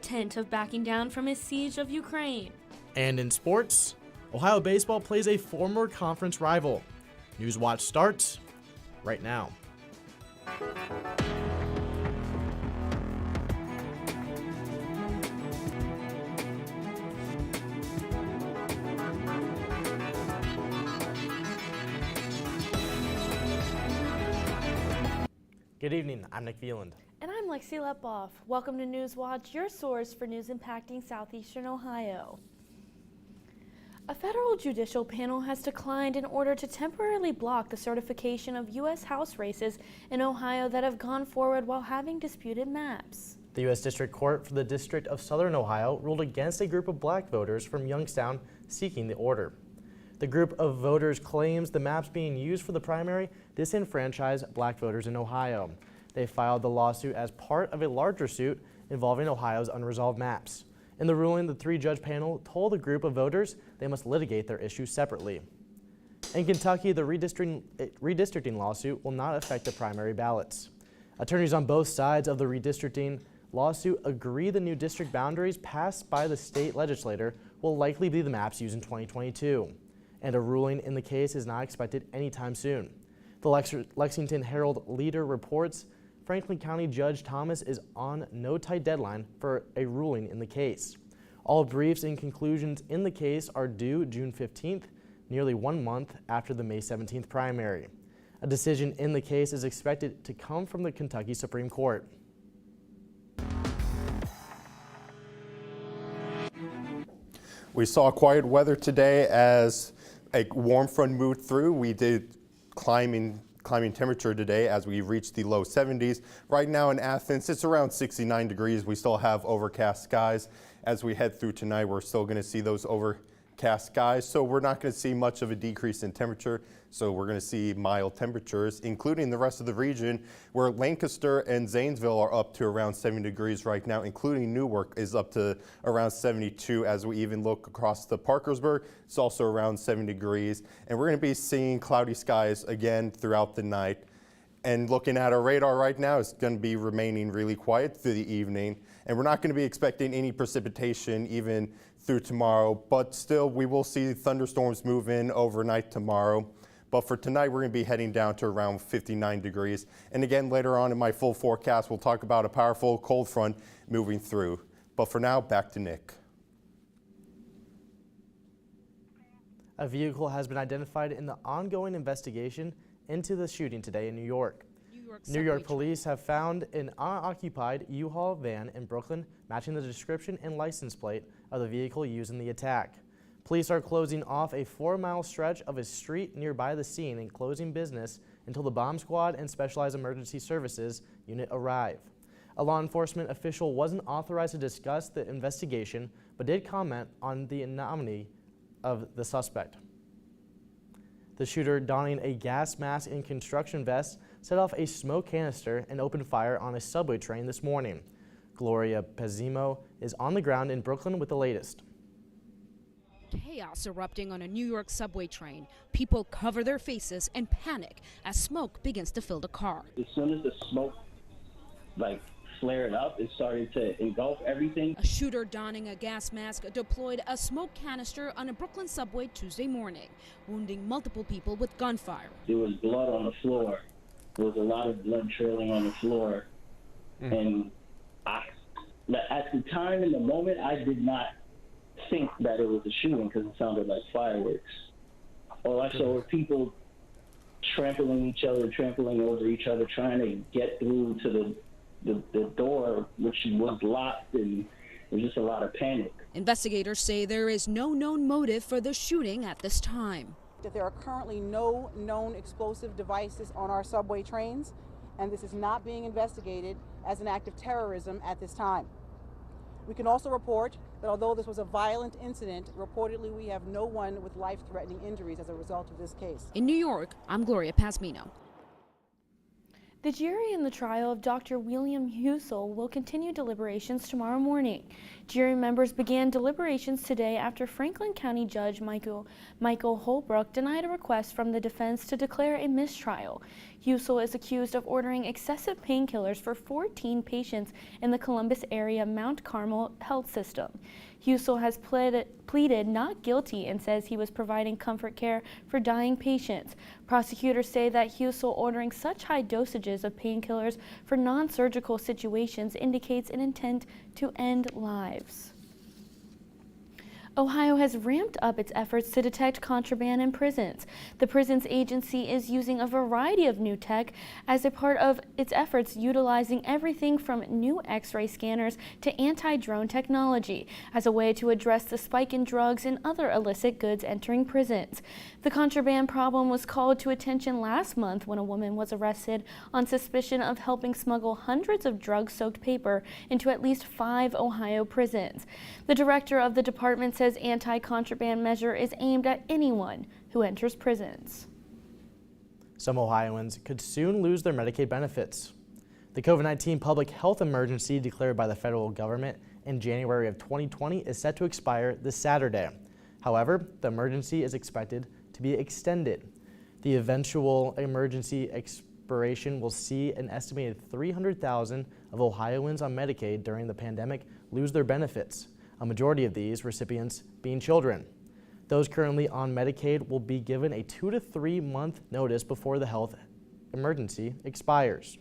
hint of backing down from his siege of Ukraine. And in sports, Ohio baseball plays a former conference rival. Newswatch starts right now. Good evening, I'm Nick Veland. And I'm Lexi Lepoff. Welcome to Newswatch, your source for news impacting southeastern Ohio. A federal judicial panel has declined in order to temporarily block the certification of U.S. House races in Ohio that have gone forward while having disputed maps. The U.S. District Court for the District of Southern Ohio ruled against a group of black voters from Youngstown seeking the order. The group of voters claims the maps being used for the primary disenfranchise black voters in Ohio. They filed the lawsuit as part of a larger suit involving Ohio's unresolved maps. In the ruling, the three-judge panel told the group of voters they must litigate their issues separately. In Kentucky, the redistricting lawsuit will not affect the primary ballots. Attorneys on both sides of the redistricting lawsuit agree the new district boundaries passed by the state legislature will likely be the maps used in 2022. And a ruling in the case is not expected anytime soon. The Lexington Herald Leader reports Franklin County Judge Thomas is on no tight deadline for a ruling in the case. All briefs and conclusions in the case are due June 15th, nearly 1 month after the May 17th primary. A decision in the case is expected to come from the Kentucky Supreme Court. We saw quiet weather today as a warm front moved through. We did climbing temperature today as we reached the low 70s. Right now in Athens, it's around 69 degrees. We still have overcast skies. As we head through tonight, we're still going to see those overcast skies, so we're not going to see much of a decrease in temperature. So we're going to see mild temperatures, including the rest of the region, where Lancaster and Zanesville are up to around 70 degrees right now, including Newark is up to around 72. As we even look across to Parkersburg, it's also around 70 degrees. And we're going to be seeing cloudy skies again throughout the night. And looking at our radar right now, it's going to be remaining really quiet through the evening. And we're not going to be expecting any precipitation even through tomorrow, but still we will see thunderstorms move in overnight tomorrow. But for tonight, we're going to be heading down to around 59 degrees. And again, later on in my full forecast, we'll talk about a powerful cold front moving through. But for now, back to Nick. A vehicle has been identified in the ongoing investigation into the shooting today in New York. New York police have found an unoccupied U-Haul van in Brooklyn matching the description and license plate of the vehicle used in the attack. Police are closing off a 4-mile stretch of a street nearby the scene and closing business until the bomb squad and specialized emergency services unit arrive. A law enforcement official wasn't authorized to discuss the investigation, but did comment on the anonymity of the suspect. The shooter, donning a gas mask and construction vest, set off a smoke canister and opened fire on a subway train this morning. Gloria Pezimo is on the ground in Brooklyn with the latest. Chaos erupting on a New York subway train. People cover their faces and panic as smoke begins to fill the car. As soon as the smoke flared up, it started to engulf everything. A shooter donning a gas mask deployed a smoke canister on a Brooklyn subway Tuesday morning, wounding multiple people with gunfire. There was blood on the floor. There was a lot of blood trailing on the floor. And at the time, in the moment, I did not think that it was a shooting because it sounded like fireworks. All I saw were people trampling each other, trampling over each other, trying to get through to the door, which was locked, and there was just a lot of panic. Investigators say there is no known motive for the shooting at this time. That there are currently no known explosive devices on our subway trains, and this is not being investigated as an act of terrorism at this time. We can also report that although this was a violent incident, reportedly we have no one with life-threatening injuries as a result of this case. In New York, I'm Gloria Pazmino. The jury in the trial of Dr. William Husel will continue deliberations tomorrow morning. Jury members began deliberations today after Franklin County Judge Michael Holbrook denied a request from the defense to declare a mistrial. Husel is accused of ordering excessive painkillers for 14 patients in the Columbus area Mount Carmel health system. Husel has pleaded not guilty and says he was providing comfort care for dying patients. Prosecutors say that Husel ordering such high dosages of painkillers for non-surgical situations indicates an intent to end lives. Ohio has ramped up its efforts to detect contraband in prisons. The prisons agency is using a variety of new tech as a part of its efforts, utilizing everything from new X-ray scanners to anti-drone technology as a way to address the spike in drugs and other illicit goods entering prisons. The contraband problem was called to attention last month when a woman was arrested on suspicion of helping smuggle hundreds of drug-soaked paper into at least 5 Ohio prisons. The director of the department says anti-contraband measure is aimed at anyone who enters prisons. Some Ohioans could soon lose their Medicaid benefits. The COVID-19 public health emergency declared by the federal government in January of 2020 is set to expire this Saturday. However, the emergency is expected to be extended. The eventual emergency expiration will see an estimated 300,000 of Ohioans on Medicaid during the pandemic lose their benefits, a majority of these recipients being children. Those currently on Medicaid will be given a 2 to 3 month notice before the health emergency expires.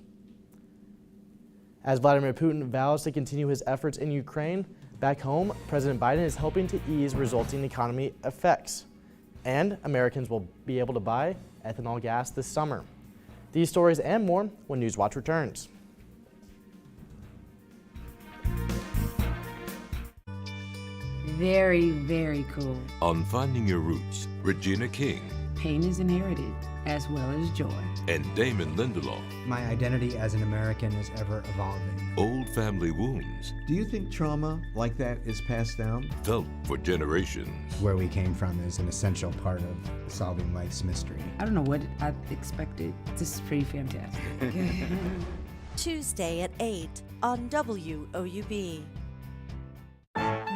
As Vladimir Putin vows to continue his efforts in Ukraine, back home, President Biden is helping to ease resulting economy effects. And Americans will be able to buy ethanol gas this summer. These stories and more when Newswatch returns. Very, very cool. On Finding Your Roots, Regina King Pain is inherited, as well as joy. and Damon Lindelof. My identity as an American is ever evolving. Old family wounds Do you think trauma like that is passed down? felt for generations. Where we came from is an essential part of solving life's mystery. I don't know what I expected. This is pretty fantastic. Tuesday at 8 on WOUB.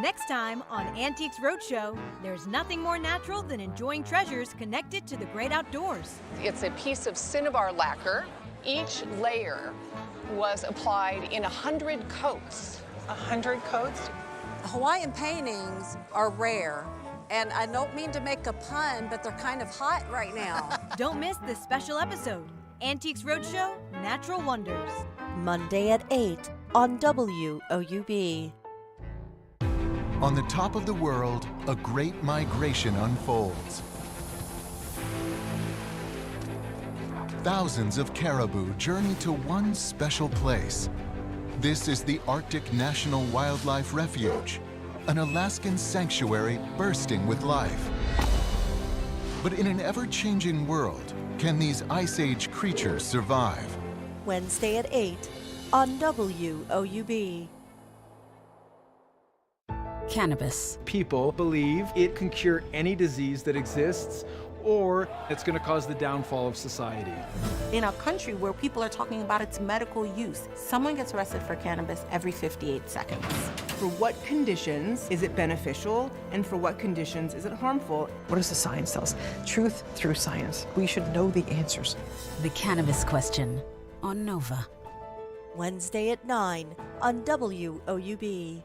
Next time on Antiques Roadshow, there's nothing more natural than enjoying treasures connected to the great outdoors. It's a piece of cinnabar lacquer. Each layer was applied in 100 coats. 100 coats? Hawaiian paintings are rare, and I don't mean to make a pun, but they're kind of hot right now. Don't miss this special episode, Antiques Roadshow, Natural Wonders. Monday at 8 on WOUB. On the top of the world, a great migration unfolds. Thousands of caribou journey to one special place. This is the Arctic National Wildlife Refuge, an Alaskan sanctuary bursting with life. But in an ever-changing world, can these Ice Age creatures survive? Wednesday at 8 on WOUB. Cannabis. People believe it can cure any disease that exists, or it's going to cause the downfall of society. In a country where people are talking about its medical use, someone gets arrested for cannabis every 58 seconds. For what conditions is it beneficial, and for what conditions is it harmful? What does the science tell us? Truth through science. We should know the answers. The Cannabis Question on Nova. Wednesday at 9 on WOUB.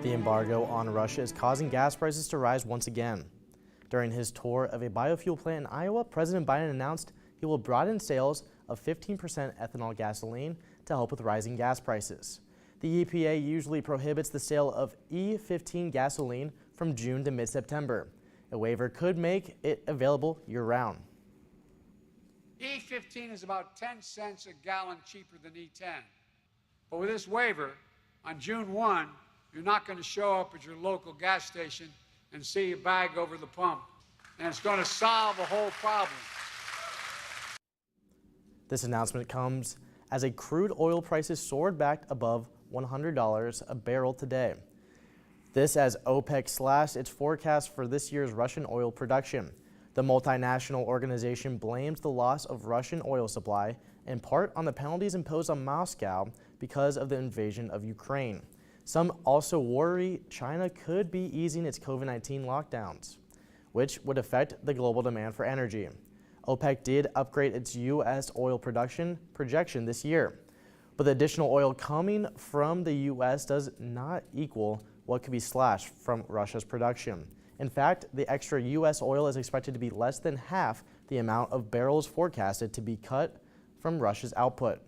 The embargo on Russia is causing gas prices to rise once again. During his tour of a biofuel plant in Iowa, President Biden announced he will broaden sales of 15% ethanol gasoline to help with rising gas prices. The EPA usually prohibits the sale of E15 gasoline from June to mid-September. A waiver could make it available year-round. E15 is about 10 cents a gallon cheaper than E10. But with this waiver, on June 1, you're not going to show up at your local gas station and see a bag over the pump. And it's going to solve a whole problem. This announcement comes as a crude oil prices soared back above $100 a barrel today. This as OPEC slashed its forecast for this year's Russian oil production. The multinational organization blames the loss of Russian oil supply in part on the penalties imposed on Moscow because of the invasion of Ukraine. Some also worry China could be easing its COVID-19 lockdowns, which would affect the global demand for energy. OPEC did upgrade its U.S. oil production projection this year, but the additional oil coming from the U.S. does not equal what could be slashed from Russia's production. In fact, the extra U.S. oil is expected to be less than half the amount of barrels forecasted to be cut from Russia's output.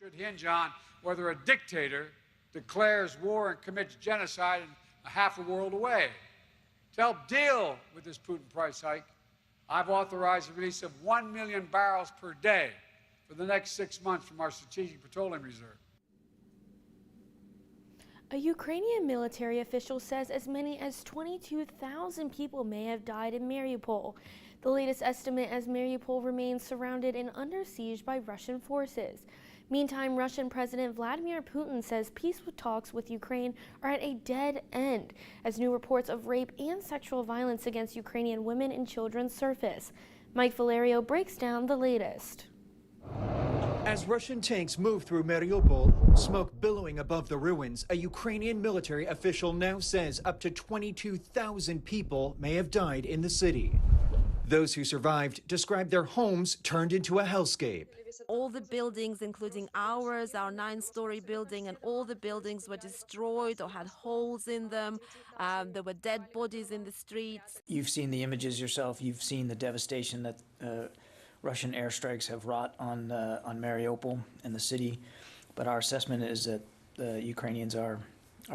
Should hinge on whether a dictator declares war and commits genocide in half a world away. To help deal with this Putin price hike, I've authorized the release of 1 million barrels per day for the next 6 months from our Strategic Petroleum Reserve. A Ukrainian military official says as many as 22,000 people may have died in Mariupol. The latest estimate, as Mariupol remains surrounded and under siege by Russian forces. Meantime, Russian President Vladimir Putin says peace talks with Ukraine are at a dead end as new reports of rape and sexual violence against Ukrainian women and children surface. Mike Valerio breaks down the latest. As Russian tanks move through Mariupol, smoke billowing above the ruins, a Ukrainian military official now says up to 22,000 people may have died in the city. Those who survived described their homes turned into a hellscape. All the buildings, including ours, our 9-story building, and all the buildings were destroyed or had holes in them. There were dead bodies in the streets. You've seen the images yourself. You've seen the devastation that Russian airstrikes have wrought on Mariupol and the city. But our assessment is that the Ukrainians are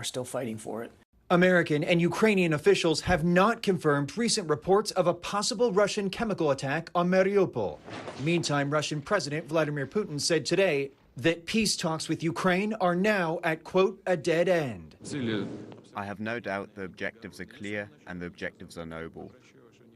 still fighting for it. American and Ukrainian officials have not confirmed recent reports of a possible Russian chemical attack on Mariupol. Meantime, Russian President Vladimir Putin said today that peace talks with Ukraine are now at, quote, a dead end. I have no doubt the objectives are clear and the objectives are noble.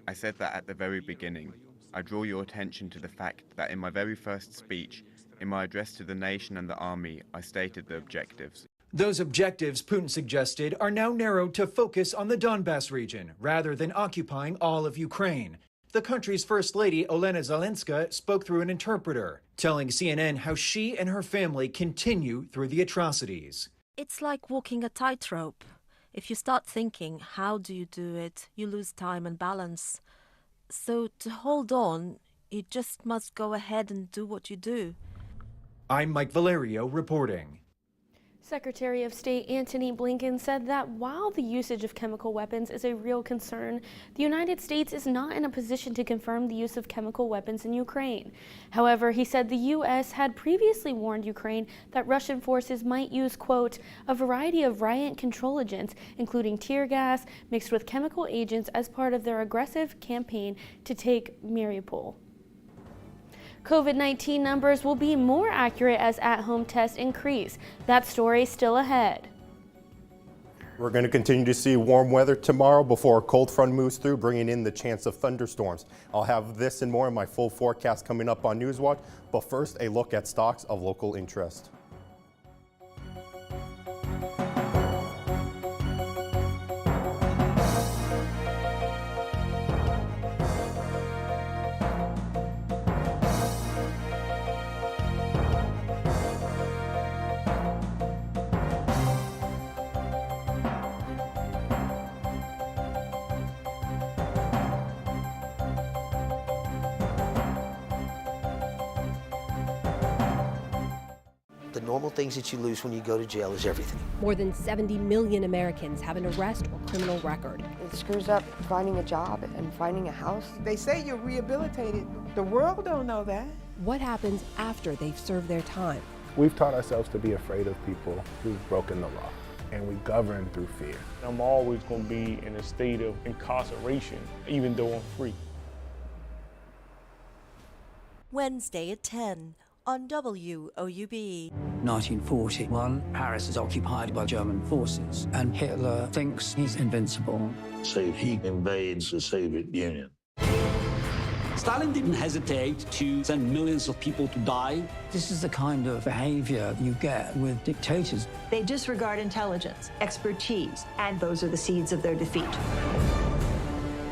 I said that at the very beginning. I draw your attention to the fact that in my very first speech, in my address to the nation and the army, I stated the objectives. Those objectives, Putin suggested, are now narrowed to focus on the Donbas region, rather than occupying all of Ukraine. The country's First Lady, Olena Zelenska, spoke through an interpreter, telling CNN how she and her family continue through the atrocities. It's like walking a tightrope. If you start thinking, how do you do it, you lose time and balance. So to hold on, you just must go ahead and do what you do. I'm Mike Valerio reporting. Secretary of State Antony Blinken said that while the usage of chemical weapons is a real concern, the United States is not in a position to confirm the use of chemical weapons in Ukraine. However, he said the U.S. had previously warned Ukraine that Russian forces might use, quote, a variety of riot control agents, including tear gas mixed with chemical agents, as part of their aggressive campaign to take Mariupol. COVID-19 numbers will be more accurate as at-home tests increase. That story still ahead. We're going to continue to see warm weather tomorrow before a cold front moves through, bringing in the chance of thunderstorms. I'll have this and more in my full forecast coming up on Newswatch, but first a look at stocks of local interest. The normal things that you lose when you go to jail is everything. More than 70 million Americans have an arrest or criminal record. It screws up finding a job and finding a house. They say you're rehabilitated. The world don't know that. What happens after they've served their time? We've taught ourselves to be afraid of people who've broken the law, and we govern through fear. I'm always going to be in a state of incarceration, even though I'm free. Wednesday at 10 on WOUB. 1941, Paris is occupied by German forces, and Hitler thinks he's invincible. So he invades the Soviet Union. Stalin didn't hesitate to send millions of people to die. This is the kind of behavior you get with dictators. They disregard intelligence, expertise, and those are the seeds of their defeat.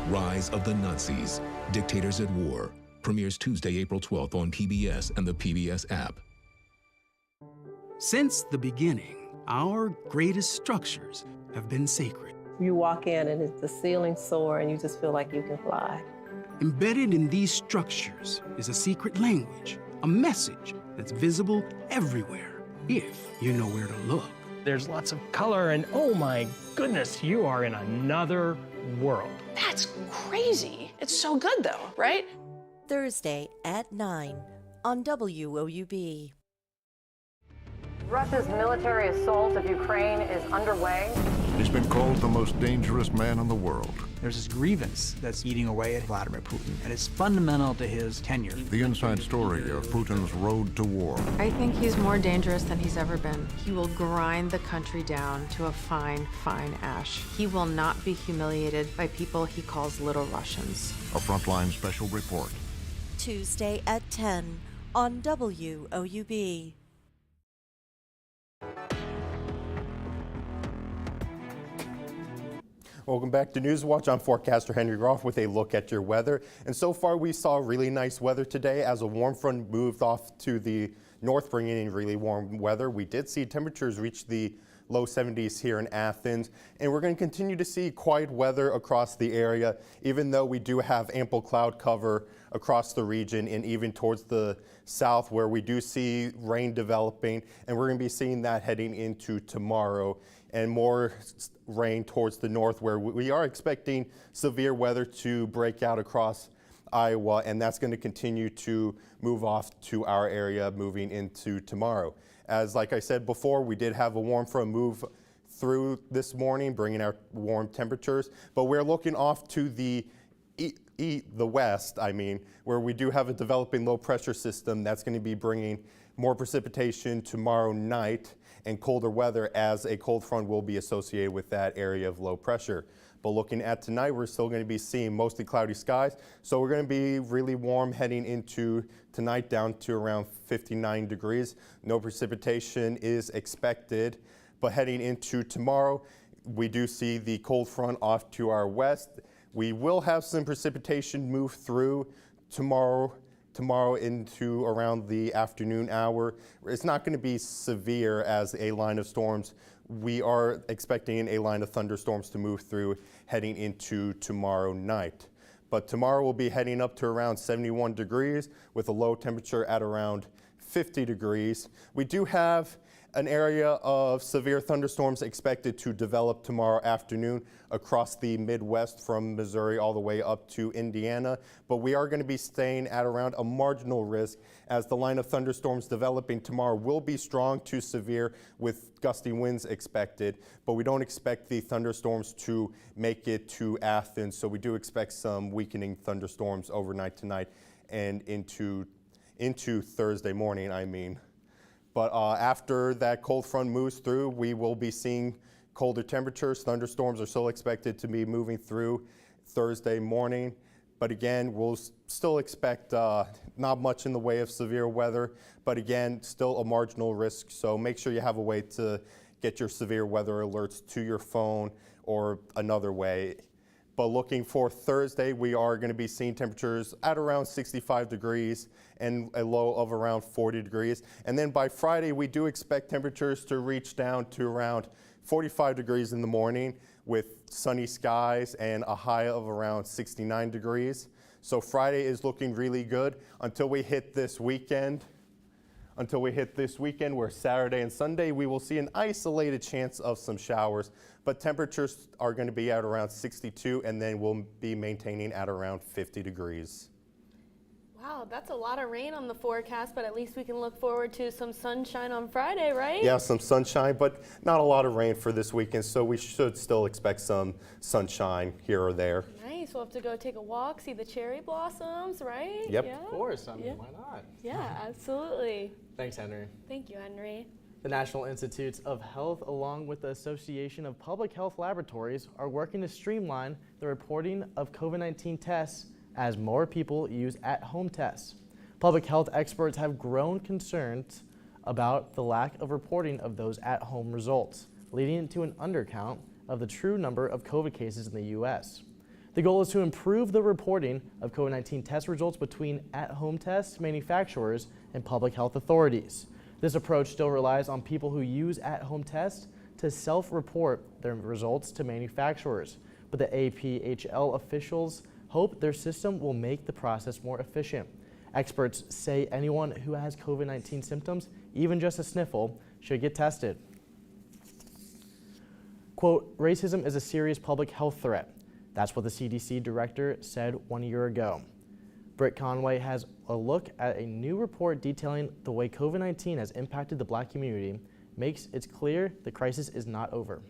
Rise of the Nazis, Dictators at War. Premieres Tuesday, April 12th on PBS and the PBS app. Since the beginning, our greatest structures have been sacred. You walk in and the ceiling's soar and you just feel like you can fly. Embedded in these structures is a secret language, a message that's visible everywhere, if you know where to look. There's lots of color and oh my goodness, you are in another world. That's crazy. It's so good though, right? Thursday at 9 on WOUB. Russia's military assault of Ukraine is underway. He's been called the most dangerous man in the world. There's this grievance that's eating away at Vladimir Putin, and it's fundamental to his tenure. The inside story of Putin's road to war. I think he's more dangerous than he's ever been. He will grind the country down to a fine, fine ash. He will not be humiliated by people he calls little Russians. A Frontline special report. Tuesday at 10 on WOUB. Welcome back to Newswatch. I'm forecaster Henry Groff with a look at your weather. And so far we saw really nice weather today as a warm front moved off to the north, bringing in really warm weather. We did see temperatures reach the low 70s here in Athens, and we're going to continue to see quiet weather across the area, even though we do have ample cloud cover across the region and even towards the south where we do see rain developing, and we're going to be seeing that heading into tomorrow, and more rain towards the north where we are expecting severe weather to break out across Iowa, and that's going to continue to move off to our area moving into tomorrow. As like I said before, we did have a warm front move through this morning, bringing our warm temperatures, but we're looking off to the west, where we do have a developing low pressure system that's going to be bringing more precipitation tomorrow night and colder weather, as a cold front will be associated with that area of low pressure. But looking at tonight, we're still going to be seeing mostly cloudy skies, so we're going to be really warm heading into tonight, down to around 59 degrees. No precipitation is expected, but heading into tomorrow, we do see the cold front off to our west. We will have some precipitation move through tomorrow into around the afternoon hour. It's not going to be severe as a line of storms. We are expecting a line of thunderstorms to move through heading into tomorrow night. But tomorrow we'll be heading up to around 71 degrees with a low temperature at around 50 degrees. We do have an area of severe thunderstorms expected to develop tomorrow afternoon across the Midwest from Missouri all the way up to Indiana, but we are going to be staying at around a marginal risk as the line of thunderstorms developing tomorrow will be strong to severe with gusty winds expected, but we don't expect the thunderstorms to make it to Athens, so we do expect some weakening thunderstorms overnight tonight and into Thursday morning, But after that cold front moves through, we will be seeing colder temperatures. Thunderstorms are still expected to be moving through Thursday morning. But again, we'll still expect not much in the way of severe weather, but again, still a marginal risk. So make sure you have a way to get your severe weather alerts to your phone or another way. But looking for Thursday, we are going to be seeing temperatures at around 65 degrees and a low of around 40 degrees. And then by Friday, we do expect temperatures to reach down to around 45 degrees in the morning with sunny skies and a high of around 69 degrees. So Friday is looking really good until we hit this weekend. Where Saturday and Sunday we will see an isolated chance of some showers, but temperatures are going to be at around 62 and then we'll be maintaining at around 50 degrees. Wow, that's a lot of rain on the forecast, but at least we can look forward to some sunshine on Friday, right? Yeah, some sunshine, but not a lot of rain for this weekend, so we should still expect some sunshine here or there. Nice. We'll have to go take a walk, see the cherry blossoms, right? Yep. Yeah. Of course. Why not? Yeah, absolutely. Thanks, Henry. Thank you, Henry. The National Institutes of Health, along with the Association of Public Health Laboratories, are working to streamline the reporting of COVID-19 tests as more people use at-home tests. Public health experts have grown concerned about the lack of reporting of those at-home results, leading to an undercount of the true number of COVID cases in the U.S. The goal is to improve the reporting of COVID-19 test results between at-home test manufacturers and public health authorities. This approach still relies on people who use at-home tests to self-report their results to manufacturers, but the APHL officials hope their system will make the process more efficient. Experts say anyone who has COVID-19 symptoms, even just a sniffle, should get tested. Quote, racism is a serious public health threat. That's what the CDC director said 1 year ago. Britt Conway has a look at a new report detailing the way COVID-19 has impacted the Black community, makes it clear the crisis is not over.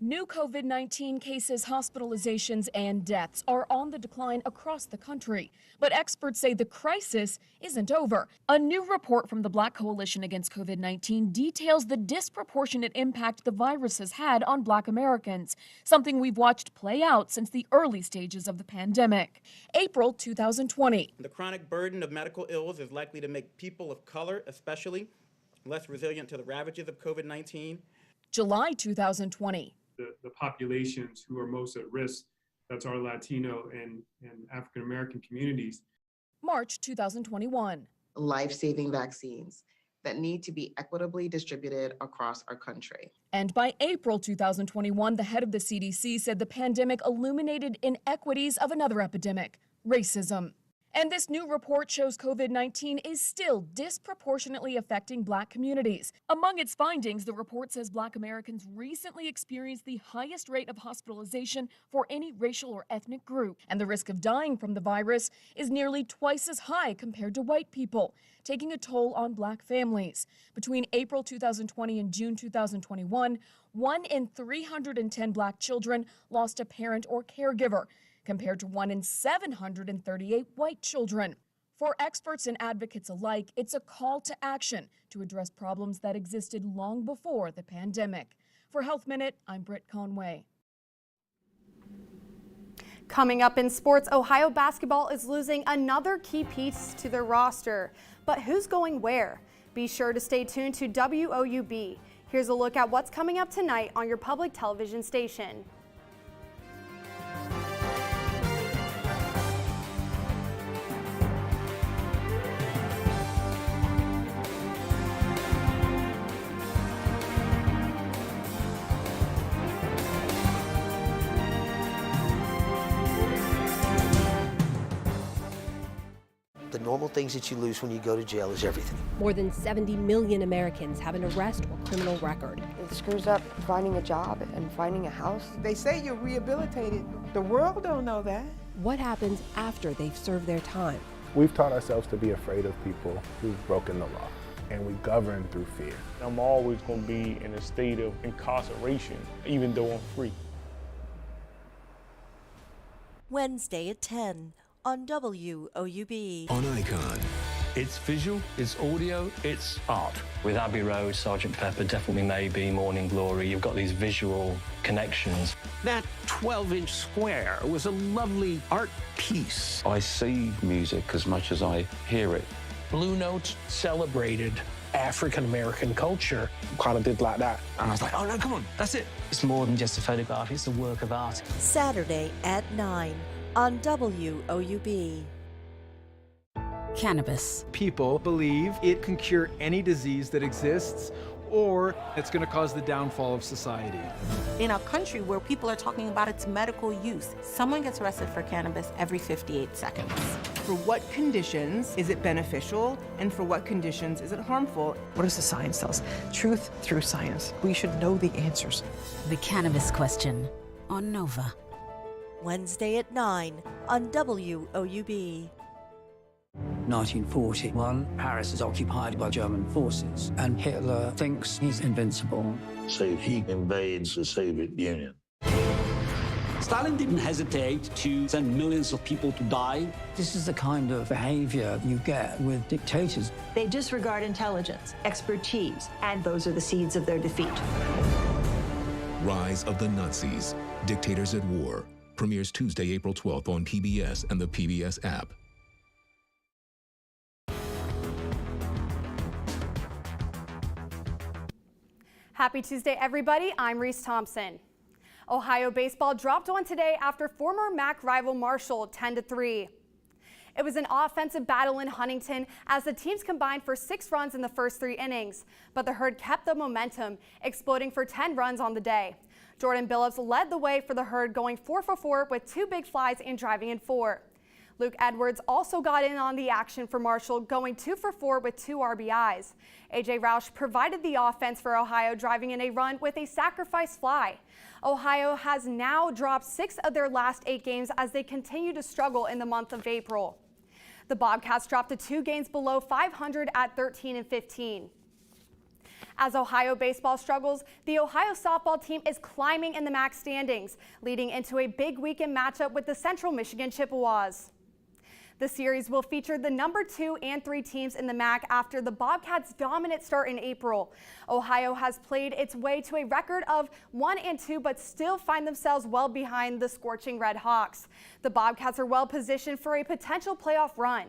New COVID-19 cases, hospitalizations, and deaths are on the decline across the country. But experts say the crisis isn't over. A new report from the Black Coalition Against COVID-19 details the disproportionate impact the virus has had on Black Americans, something we've watched play out since the early stages of the pandemic. April 2020. The chronic burden of medical ills is likely to make people of color, especially, less resilient to the ravages of COVID-19. July 2020. The populations who are most at risk, that's our Latino and African American communities. March 2021. Life-saving vaccines that need to be equitably distributed across our country. And by April 2021, the head of the CDC said the pandemic illuminated inequities of another epidemic, racism. And this new report shows COVID-19 is still disproportionately affecting Black communities. Among its findings, the report says Black Americans recently experienced the highest rate of hospitalization for any racial or ethnic group. And the risk of dying from the virus is nearly twice as high compared to white people, taking a toll on Black families. Between April 2020 and June 2021, 1 in 310 Black children lost a parent or caregiver, compared to 1 in 738 white children. For experts and advocates alike, it's a call to action to address problems that existed long before the pandemic. For Health Minute, I'm Britt Conway. Coming up in sports, Ohio basketball is losing another key piece to their roster. But who's going where? Be sure to stay tuned to WOUB. Here's a look at what's coming up tonight on your public television station. The normal things that you lose when you go to jail is everything. More than 70 million Americans have an arrest or criminal record. It screws up finding a job and finding a house. They say you're rehabilitated. The world don't know that. What happens after they've served their time? We've taught ourselves to be afraid of people who've broken the law, and we govern through fear. I'm always going to be in a state of incarceration, even though I'm free. Wednesday at 10 on WOUB. On Icon. It's visual, it's audio, it's art. With Abbey Road, Sgt. Pepper, Definitely Maybe, Morning Glory, you've got these visual connections. That 12-inch square was a lovely art piece. I see music as much as I hear it. Blue Note celebrated African-American culture. Kind of did like that. And I was like, oh no, come on, that's it. It's more than just a photograph, it's a work of art. Saturday at 9 on WOUB. Cannabis. People believe it can cure any disease that exists, or it's going to cause the downfall of society. In a country where people are talking about its medical use, someone gets arrested for cannabis every 58 seconds. For what conditions is it beneficial, and for what conditions is it harmful? What does the science tell us? Truth through science. We should know the answers. The Cannabis Question on Nova. Wednesday at 9 on WOUB. 1941, Paris is occupied by German forces, and Hitler thinks he's invincible. So he invades the Soviet Union. Stalin didn't hesitate to send millions of people to die. This is the kind of behavior you get with dictators. They disregard intelligence, expertise, and those are the seeds of their defeat. Rise of the Nazis, Dictators at War. Premieres Tuesday, April 12th on PBS and the PBS app. Happy Tuesday, everybody. I'm Reese Thompson. Ohio baseball dropped one today after former MAC rival Marshall 10-3. It was an offensive battle in Huntington as the teams combined for 6 runs in the first 3 innings, but the Herd kept the momentum, exploding for 10 runs on the day. Jordan Billups led the way for the Herd, going 4 for 4 with 2 big flies and driving in 4. Luke Edwards also got in on the action for Marshall, going 2 for 4 with 2 RBIs. A.J. Roush provided the offense for Ohio, driving in a run with a sacrifice fly. Ohio has now dropped 6 of their last 8 games as they continue to struggle in the month of April. The Bobcats dropped to 2 games below 500 at 13-15. As Ohio baseball struggles, the Ohio softball team is climbing in the MAC standings, leading into a big weekend matchup with the Central Michigan Chippewas. The series will feature the number 2 and 3 teams in the MAC after the Bobcats' dominant start in April. Ohio has played its way to a record of 1-2, but still find themselves well behind the scorching Red Hawks. The Bobcats are well positioned for a potential playoff run.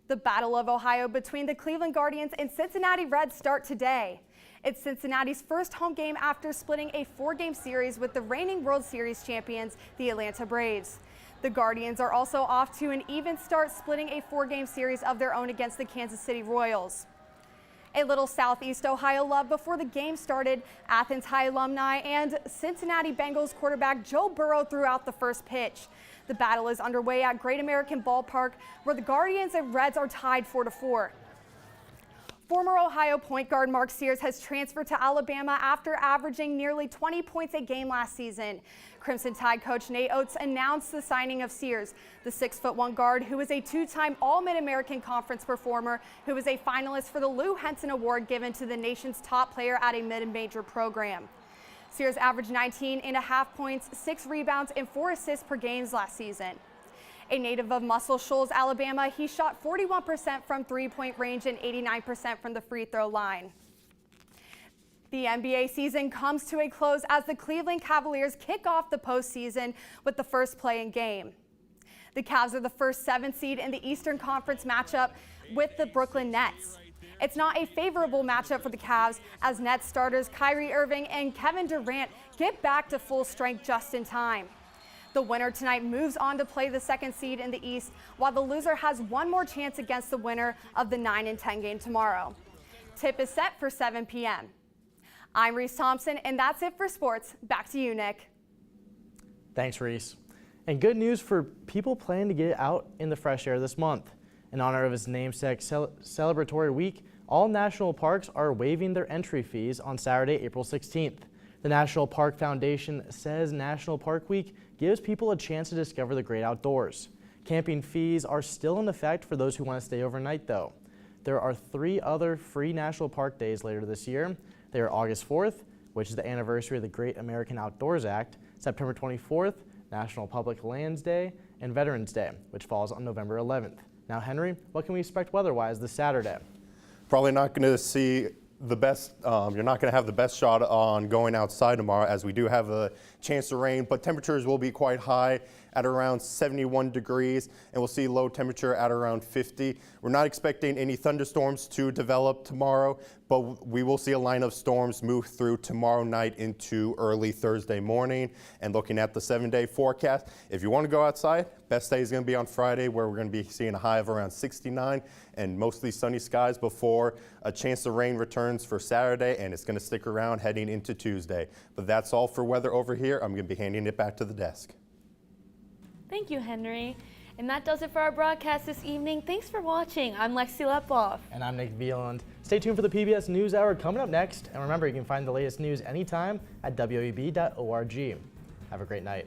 The Battle of Ohio between the Cleveland Guardians and Cincinnati Reds start today. It's Cincinnati's first home game after splitting a 4-game series with the reigning World Series champions, the Atlanta Braves. The Guardians are also off to an even start, splitting a 4-game series of their own against the Kansas City Royals. A little Southeast Ohio love before the game started. Athens High alumni and Cincinnati Bengals quarterback Joe Burrow threw out the first pitch. The battle is underway at Great American Ballpark, where the Guardians and Reds are tied 4-4. Former Ohio point guard Mark Sears has transferred to Alabama after averaging nearly 20 points a game last season. Crimson Tide coach Nate Oates announced the signing of Sears, the 6'1" guard who is a 2-time All-Mid-American Conference performer, who is a finalist for the Lou Henson Award given to the nation's top player at a mid-major program. Sears averaged 19.5 points, 6 rebounds, and 4 assists per game last season. A native of Muscle Shoals, Alabama, he shot 41% from three-point range and 89% from the free throw line. The NBA season comes to a close as the Cleveland Cavaliers kick off the postseason with the first play-in game. The Cavs are the first 7th seed in the Eastern Conference matchup with the Brooklyn Nets. It's not a favorable matchup for the Cavs as Nets starters Kyrie Irving and Kevin Durant get back to full strength just in time. The winner tonight moves on to play the 2nd seed in the East, while the loser has one more chance against the winner of the 9 and 10 game tomorrow. Tip is set for 7 p.m. I'm Reese Thompson, and that's it for sports. Back to you, Nick. Thanks, Reese. And good news for people planning to get out in the fresh air this month. In honor of its namesake celebratory week, all national parks are waiving their entry fees on Saturday, April 16th. The National Park Foundation says National Park Week gives people a chance to discover the great outdoors. Camping fees are still in effect for those who want to stay overnight, though. There are 3 other free National Park days later this year. They are August 4th, which is the anniversary of the Great American Outdoors Act, September 24th, National Public Lands Day, and Veterans Day, which falls on November 11th. Now, Henry, what can we expect weather-wise this Saturday? Probably not going to see the best, you're not going to have the best shot on going outside tomorrow, as we do have a chance of rain, but temperatures will be quite high at around 71 degrees, and we'll see low temperature at around 50. We're not expecting any thunderstorms to develop tomorrow, but we will see a line of storms move through tomorrow night into early Thursday morning. And looking at the 7-day forecast, if you want to go outside, best day is going to be on Friday, where we're going to be seeing a high of around 69 and mostly sunny skies before a chance of rain returns for Saturday, and it's going to stick around heading into Tuesday. But that's all for weather over here. I'm going to be handing it back to the desk. Thank you, Henry. And that does it for our broadcast this evening. Thanks for watching. I'm Lexi Lepoff. And I'm Nick Veland. Stay tuned for the PBS NewsHour coming up next. And remember, you can find the latest news anytime at WOUB.org. Have a great night.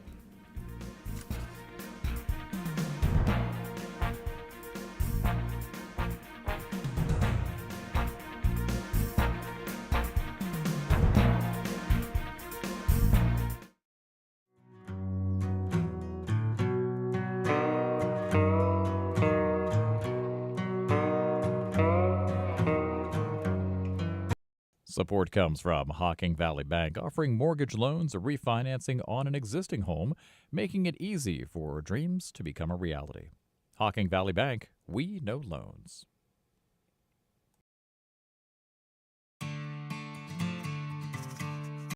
Support comes from Hocking Valley Bank, offering mortgage loans or refinancing on an existing home, making it easy for dreams to become a reality. Hocking Valley Bank, we know loans.